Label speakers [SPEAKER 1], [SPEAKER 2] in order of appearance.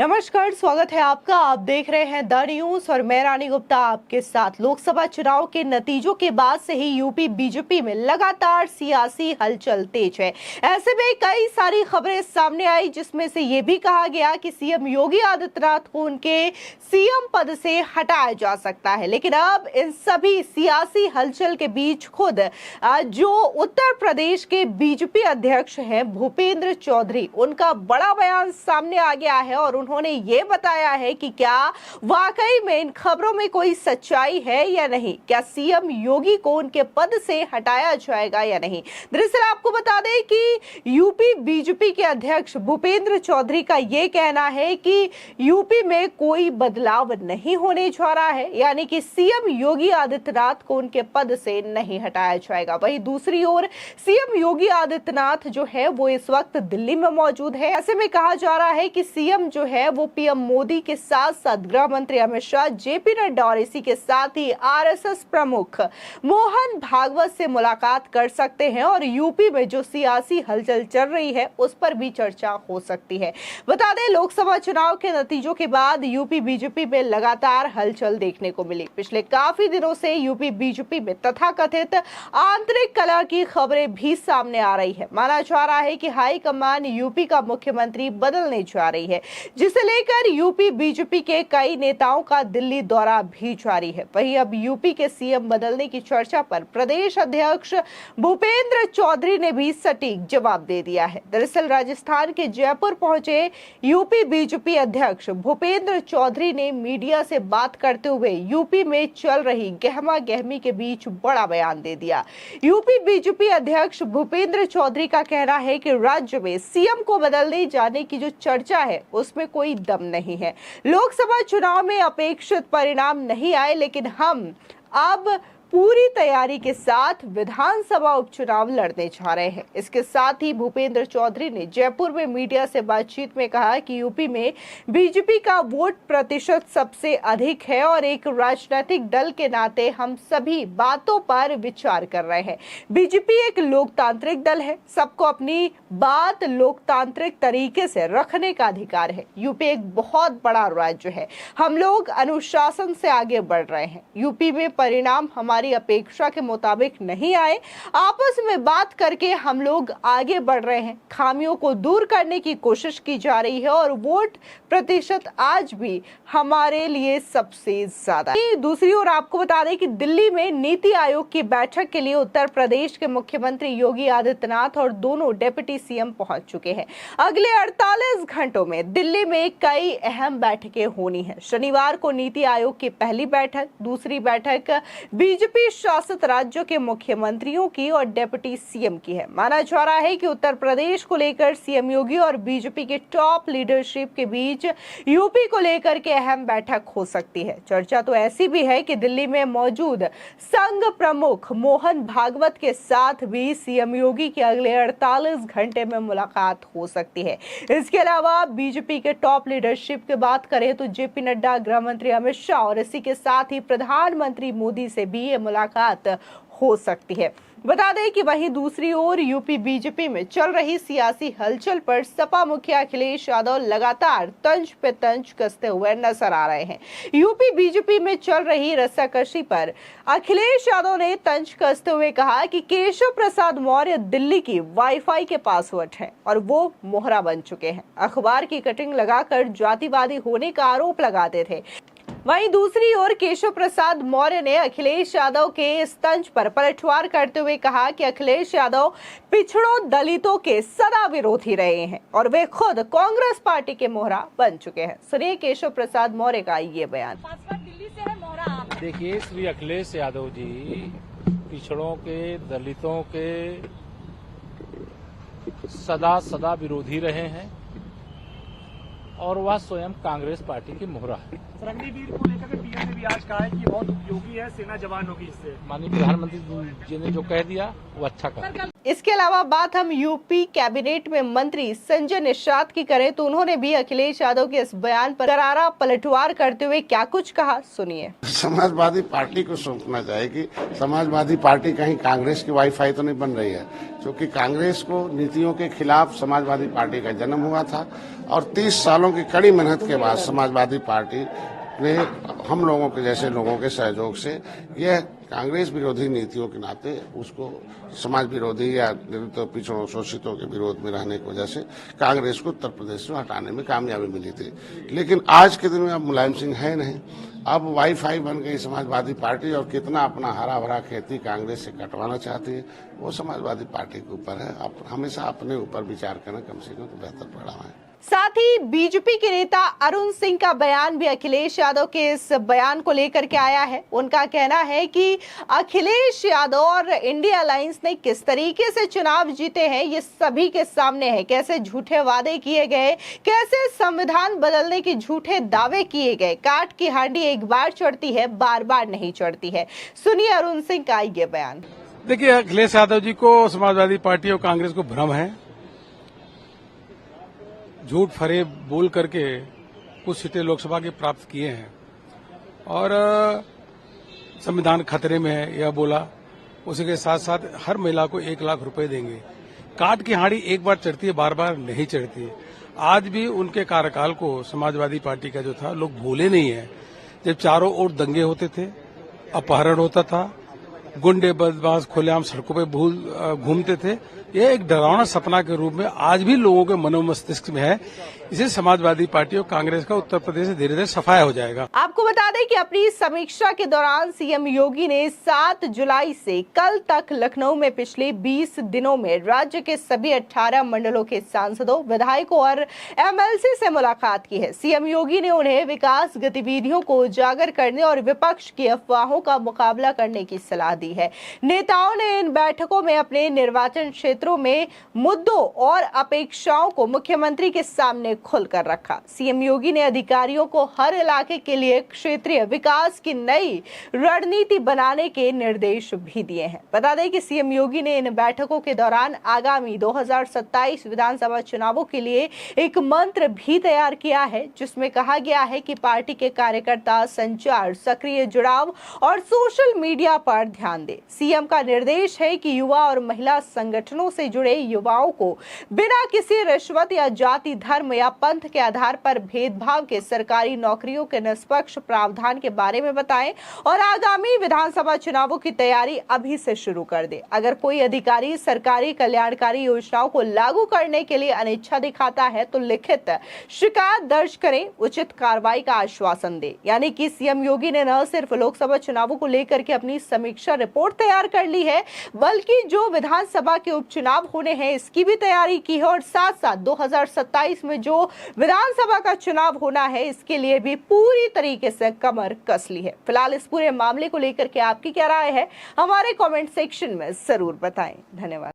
[SPEAKER 1] नमस्कार, स्वागत है आपका। आप देख रहे हैं द न्यूज और मैं रानी गुप्ता आपके साथ। लोकसभा चुनाव के नतीजों के बाद से ही यूपी बीजेपी में लगातार सियासी हलचल तेज है। ऐसे में कई सारी खबरें सामने आई, जिसमें से ये भी कहा गया कि सीएम योगी आदित्यनाथ को उनके सीएम पद से हटाया जा सकता है। लेकिन अब इन सभी सियासी हलचल के बीच खुद जो उत्तर प्रदेश के बीजेपी अध्यक्ष हैं भूपेंद्र चौधरी, उनका बड़ा बयान सामने आ गया है और उन्होंने ये बताया है कि क्या वाकई में इन खबरों में कोई सच्चाई है या नहीं, क्या सीएम योगी को उनके पद से हटाया जाएगा या नहीं। दरअसल आपको बता दें कि यूपी बीजेपी के अध्यक्ष भूपेंद्र चौधरी का ये कहना है कि यूपी में कोई बदलाव नहीं होने जा रहा है, यानी कि सीएम योगी आदित्यनाथ को उनके पद से नहीं हटाया जाएगा। वहीं दूसरी ओर सीएम योगी आदित्यनाथ जो है वो इस वक्त दिल्ली में मौजूद है। ऐसे में कहा जा रहा है कि सीएम जो है वो पीएम मोदी के साथ साथ गृह मंत्री अमित शाह, जेपी नड्डा और इसी के साथ ही आरएसएस प्रमुख मोहन भागवत से मुलाकात कर सकते हैं और यूपी में जो सियासी हलचल चल रही है उस पर भी चर्चा हो सकती है। बता दें, लोकसभा चुनाव के नतीजों के बाद यूपी बीजेपी में लगातार हलचल देखने को मिली। पिछले काफी दिनों से यूपी बीजेपी में तथाकथित आंतरिक कलह की खबरें भी सामने आ रही है। माना जा रहा है कि हाईकमान यूपी का मुख्यमंत्री बदलने जा रही है, जिसे लेकर यूपी बीजेपी के कई नेताओं का दिल्ली दौरा भी जारी है। वहीं अब यूपी के सीएम बदलने की चर्चा पर प्रदेश अध्यक्ष भूपेंद्र चौधरी ने भी सटीक जवाब दे दिया है। दरअसल राजस्थान के जयपुर पहुंचे यूपी बीजेपी अध्यक्ष भूपेंद्र चौधरी ने मीडिया से बात करते हुए यूपी में चल रही गहमा गहमी के बीच बड़ा बयान दे दिया। यूपी बीजेपी अध्यक्ष भूपेंद्र चौधरी का कहना है कि राज्य में सीएम को बदलने जाने की जो चर्चा है उसमें कोई दम नहीं है। लोकसभा चुनाव में अपेक्षित परिणाम नहीं आए, लेकिन हम अब पूरी तैयारी के साथ विधानसभा उपचुनाव लड़ने जा रहे हैं। इसके साथ ही भूपेंद्र चौधरी ने जयपुर में मीडिया से बातचीत में कहा कि यूपी में बीजेपी का वोट प्रतिशत सबसे अधिक है और एक राजनीतिक दल के नाते हम सभी बातों पर विचार कर रहे हैं। बीजेपी एक लोकतांत्रिक दल है, सबको अपनी बात लोकतांत्रिक तरीके से रखने का अधिकार है। यूपी एक बहुत बड़ा राज्य है, हम लोग अनुशासन से आगे बढ़ रहे हैं। यूपी में परिणाम हमारी अपेक्षा के मुताबिक नहीं आए, आपस में बात करके हम लोग आगे बढ़ रहे हैं। खामियों को दूर करने की कोशिश की जा रही है और वोट प्रतिशत आज भी हमारे लिए सबसे ज्यादा है। दूसरी ओर आपको बता दें कि दिल्ली में नीति आयोग की बैठक के लिए उत्तर प्रदेश के मुख्यमंत्री योगी आदित्यनाथ और दोनों डिप्टी सीएम पहुंच चुके हैं। अगले 48 घंटों में दिल्ली में कई अहम बैठकें होनी है। शनिवार को नीति आयोग की पहली बैठक, दूसरी बैठक बीजेपी शासित राज्यों के मुख्यमंत्रियों की और डिप्टी सीएम की है। माना जा रहा है कि उत्तर प्रदेश को लेकर सीएम योगी और बीजेपी के टॉप लीडरशिप के बीच यूपी को लेकर के अहम बैठक हो सकती है। चर्चा तो ऐसी भी है कि दिल्ली में मौजूद संघ प्रमुख मोहन भागवत के साथ भी सीएम योगी की अगले 48 घंटे में मुलाकात हो सकती है। इसके अलावा बीजेपी के टॉप लीडरशिप की बात करें तो जेपी नड्डा, गृह मंत्री अमित शाह और इसी के साथ ही प्रधानमंत्री मोदी से भी ये मुलाकात हो सकती है। बता दें कि वहीं दूसरी ओर यूपी बीजेपी में चल रही सियासी हलचल पर सपा मुखिया अखिलेश यादव लगातार तंज पे तंज कसते हुए नजर आ रहे हैं। यूपी बीजेपी में चल रही रस्साकशी पर अखिलेश यादव ने तंज कसते हुए कहा कि केशव प्रसाद मौर्य दिल्ली की वाईफाई के पासवर्ड हैं और वो मोहरा बन चुके हैं। अखबार की कटिंग लगाकर जातिवादी होने का आरोप लगाते थे। वहीं दूसरी ओर केशव प्रसाद मौर्य ने अखिलेश यादव के इस तंज पर पलटवार करते हुए कहा कि अखिलेश यादव पिछड़ों दलितों के सदा विरोधी रहे हैं और वे खुद कांग्रेस पार्टी के मोहरा बन चुके हैं। सुनिए केशव प्रसाद मौर्य का ये बयान।
[SPEAKER 2] देखिए, श्री अखिलेश यादव जी पिछड़ों के, दलितों के सदा विरोधी रहे हैं और वह स्वयं कांग्रेस पार्टी की मोहरा है।
[SPEAKER 3] अग्निवीर को लेकर पीएम ने भी आज कहा है कि बहुत उपयोगी है, सेना जवान होगी इससे।
[SPEAKER 2] माननीय प्रधानमंत्री जी ने जो कह दिया वो अच्छा कहा।
[SPEAKER 1] इसके अलावा बात हम यूपी कैबिनेट में मंत्री संजय निषाद की करें तो उन्होंने भी अखिलेश यादव के इस बयान पर करारा पलटवार करते हुए क्या कुछ कहा, सुनिए।
[SPEAKER 4] समाजवादी पार्टी को सोचना चाहिए कि समाजवादी पार्टी कहीं कांग्रेस की वाईफाई तो नहीं बन रही है, क्योंकि कांग्रेस को नीतियों के खिलाफ समाजवादी पार्टी का जन्म हुआ था और 30 सालों की कड़ी मेहनत के बाद समाजवादी पार्टी ने हम लोगों के जैसे लोगों के सहयोग से यह कांग्रेस विरोधी नीतियों के नाते उसको समाज विरोधी या दलितों, पिछड़ों, शोषितों के विरोध में रहने की वजह से कांग्रेस को उत्तर प्रदेश से हटाने में कामयाबी मिली थी। लेकिन आज के दिन में अब मुलायम सिंह है नहीं, अब वाईफाई बन गई समाजवादी पार्टी और कितना अपना हरा भरा खेती कांग्रेस से कटवाना चाहती है वो समाजवादी पार्टी के ऊपर है। आप हमेशा अपने ऊपर विचार करना कम से कम तो बेहतर पड़ा है।
[SPEAKER 1] साथ ही बीजेपी के नेता अरुण सिंह का बयान भी अखिलेश यादव के इस बयान को लेकर के आया है। उनका कहना है कि अखिलेश यादव और इंडिया अलायंस ने किस तरीके से चुनाव जीते हैं ये सभी के सामने है। कैसे झूठे वादे किए गए, कैसे संविधान बदलने के झूठे दावे किए गए। काट की हांडी एक बार चढ़ती है, बार बार नहीं चढ़ती है। सुनिए अरुण सिंह का ये बयान।
[SPEAKER 3] देखिए, अखिलेश यादव जी को समाजवादी पार्टी और कांग्रेस को भ्रम है। झूठ फरेब बोल करके कुछ सीटें लोकसभा की प्राप्त किए हैं और संविधान खतरे में है यह बोला। उसी के साथ साथ हर महिला को 1 लाख रुपए देंगे। काट की हांडी एक बार चढ़ती है, बार बार नहीं चढ़ती है। आज भी उनके कार्यकाल को समाजवादी पार्टी का जो था लोग भूले नहीं है। जब चारों ओर दंगे होते थे, अपहरण होता था, गुंडे बदमाश खुलेआम सड़कों पे घूमते थे, यह एक डरावना सपना के रूप में आज भी लोगों के मनोमस्तिष्क में है। इसे समाजवादी पार्टी और कांग्रेस का उत्तर प्रदेश से धीरे धीरे सफाया हो जाएगा।
[SPEAKER 1] आपको बता दें कि अपनी समीक्षा के दौरान सीएम योगी ने 7 जुलाई से कल तक लखनऊ में पिछले 20 दिनों में राज्य के सभी 18 मंडलों के सांसदों, विधायकों और एमएलसी से मुलाकात की है। सीएम योगी ने उन्हें विकास गतिविधियों को उजागर करने और विपक्ष की अफवाहों का मुकाबला करने की सलाह दी है। नेताओं ने इन बैठकों में अपने निर्वाचन क्षेत्रों में मुद्दों और अपेक्षाओं को मुख्यमंत्री के सामने खुलकर रखा। सीएम योगी ने अधिकारियों को हर इलाके के लिए क्षेत्रीय विकास की नई रणनीति बनाने के निर्देश भी दिए हैं। बता दें कि सीएम योगी ने इन बैठकों के दौरान आगामी 2027 विधानसभा चुनावों के लिए एक मंत्र भी तैयार किया है, जिसमें कहा गया है कि पार्टी के कार्यकर्ता संचार, सक्रिय जुड़ाव और सोशल मीडिया पर ध्यान दें। सीएम का निर्देश है कि युवा और महिला संगठनों से जुड़े युवाओं को बिना किसी रिश्वत या जाति, धर्म या पंथ के आधार पर भेदभाव के सरकारी नौकरियों के निष्पक्ष प्रावधान के बारे में बताएं और आगामी विधानसभा चुनावों की तैयारी अभी से शुरू कर दे। अगर कोई अधिकारी सरकारी कल्याणकारी योजनाओं को लागू करने के लिए अनिच्छा दिखाता है तो लिखित शिकायत दर्ज करें, उचित कार्रवाई का आश्वासन दे। यानी कि सीएम योगी ने न सिर्फ लोकसभा चुनावों को लेकर के अपनी समीक्षा रिपोर्ट तैयार कर ली है, बल्कि जो विधानसभा के उपचुनाव होने हैं इसकी भी तैयारी की है और साथ साथ 2027 में जो विधानसभा का चुनाव होना है इसके लिए भी पूरी तरीके से कमर कस ली है। फिलहाल इस पूरे मामले को लेकर के आपकी क्या राय है, हमारे कमेंट सेक्शन में जरूर बताएं। धन्यवाद।